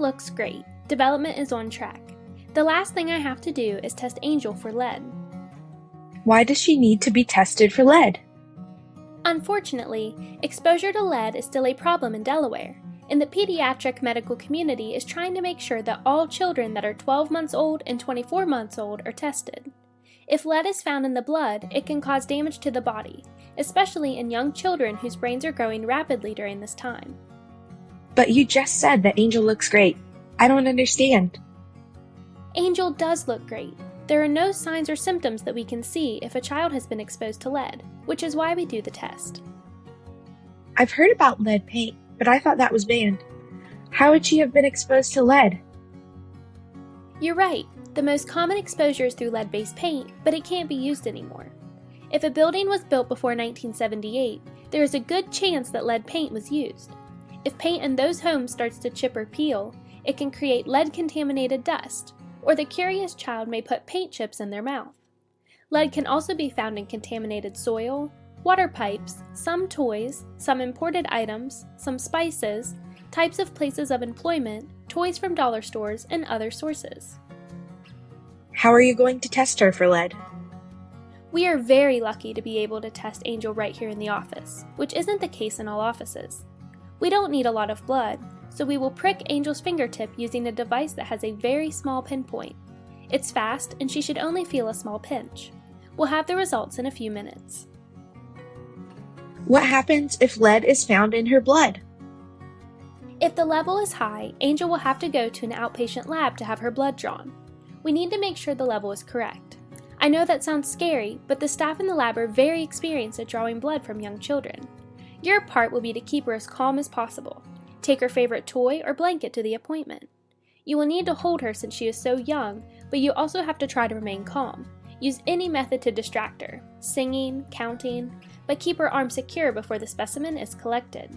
looks great. Development is on track. The last thing I have to do is test Angel for lead. Why does she need to be tested for lead? Unfortunately, exposure to lead is still a problem in Delaware, and the pediatric medical community is trying to make sure that all children that are 12 months old and 24 months old are tested. If lead is found in the blood, it can cause damage to the body, especially in young children whose brains are growing rapidly during this time. But you just said that Angel looks great. I don't understand. Angel does look great. There are no signs or symptoms that we can see if a child has been exposed to lead, which is why we do the test. I've heard about lead paint, but I thought that was banned. How would she have been exposed to lead? You're right. The most common exposure is through lead-based paint, but it can't be used anymore. If a building was built before 1978, there is a good chance that lead paint was used. If paint in those homes starts to chip or peel, it can create lead-contaminated dust, or the curious child may put paint chips in their mouth. Lead can also be found in contaminated soil, water pipes, some toys, some imported items, some spices, types of places of employment, toys from dollar stores, and other sources. How are you going to test her for lead? We are very lucky to be able to test Angel right here in the office, which isn't the case in all offices. We don't need a lot of blood, so we will prick Angel's fingertip using a device that has a very small pinpoint. It's fast, and she should only feel a small pinch. We'll have the results in a few minutes. What happens if lead is found in her blood? If the level is high, Angel will have to go to an outpatient lab to have her blood drawn. We need to make sure the level is correct. I know that sounds scary, but the staff in the lab are very experienced at drawing blood from young children. Your part will be to keep her as calm as possible. Take her favorite toy or blanket to the appointment. You will need to hold her since she is so young, but you also have to try to remain calm. Use any method to distract her, singing, counting, but keep her arm secure before the specimen is collected.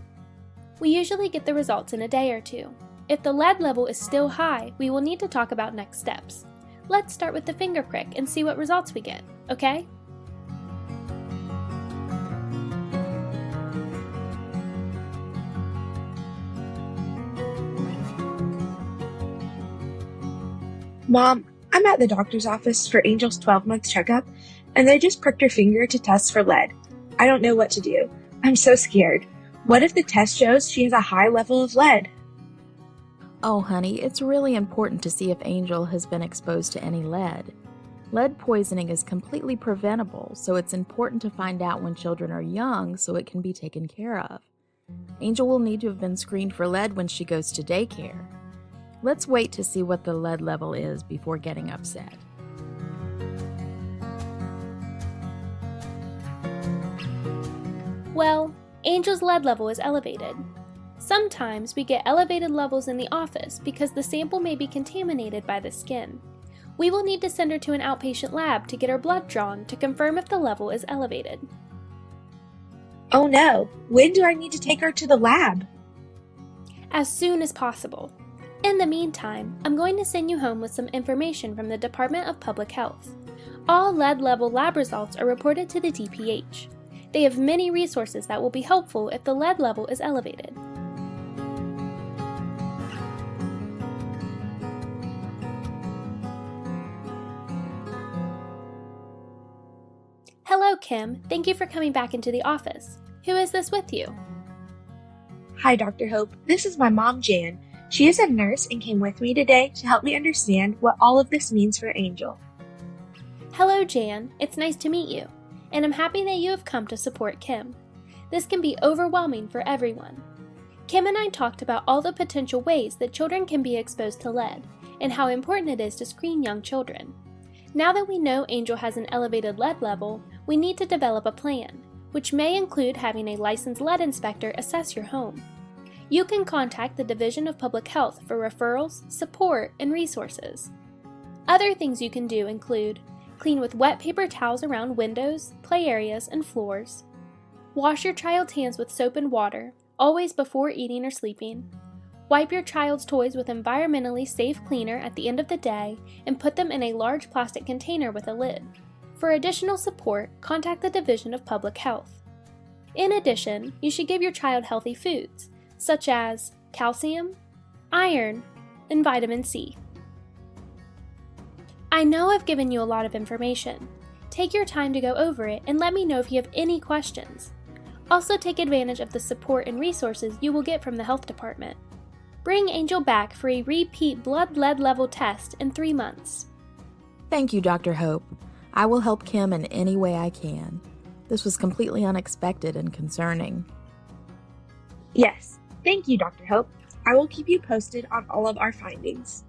We usually get the results in a day or two. If the lead level is still high, we will need to talk about next steps. Let's start with the finger prick and see what results we get, okay? Mom, I'm at the doctor's office for Angel's 12-month checkup, and they just pricked her finger to test for lead. I don't know what to do. I'm so scared. What if the test shows she has a high level of lead? Oh, honey, it's really important to see if Angel has been exposed to any lead. Lead poisoning is completely preventable, so it's important to find out when children are young so it can be taken care of. Angel will need to have been screened for lead when she goes to daycare. Let's wait to see what the lead level is before getting upset. Well, Angel's lead level is elevated. Sometimes we get elevated levels in the office because the sample may be contaminated by the skin. We will need to send her to an outpatient lab to get her blood drawn to confirm if the level is elevated. Oh no, when do I need to take her to the lab? As soon as possible. In the meantime, I'm going to send you home with some information from the Department of Public Health. All lead level lab results are reported to the DPH. They have many resources that will be helpful if the lead level is elevated. Hello, Kim. Thank you for coming back into the office. Who is this with you? Hi, Dr. Hope. This is my mom, Jan. She is a nurse and came with me today to help me understand what all of this means for Angel. Hello, Jan. It's nice to meet you, and I'm happy that you have come to support Kim. This can be overwhelming for everyone. Kim and I talked about all the potential ways that children can be exposed to lead and how important it is to screen young children. Now that we know Angel has an elevated lead level, we need to develop a plan, which may include having a licensed lead inspector assess your home. You can contact the Division of Public Health for referrals, support, and resources. Other things you can do include clean with wet paper towels around windows, play areas, and floors. Wash your child's hands with soap and water, always before eating or sleeping. Wipe your child's toys with environmentally safe cleaner at the end of the day and put them in a large plastic container with a lid. For additional support, contact the Division of Public Health. In addition, you should give your child healthy foods, such as calcium, iron, and vitamin C. I know I've given you a lot of information. Take your time to go over it and let me know if you have any questions. Also take advantage of the support and resources you will get from the health department. Bring Angel back for a repeat blood lead level test in 3 months. Thank you, Dr. Hope. I will help Kim in any way I can. This was completely unexpected and concerning. Yes, thank you, Dr. Hope. I will keep you posted on all of our findings.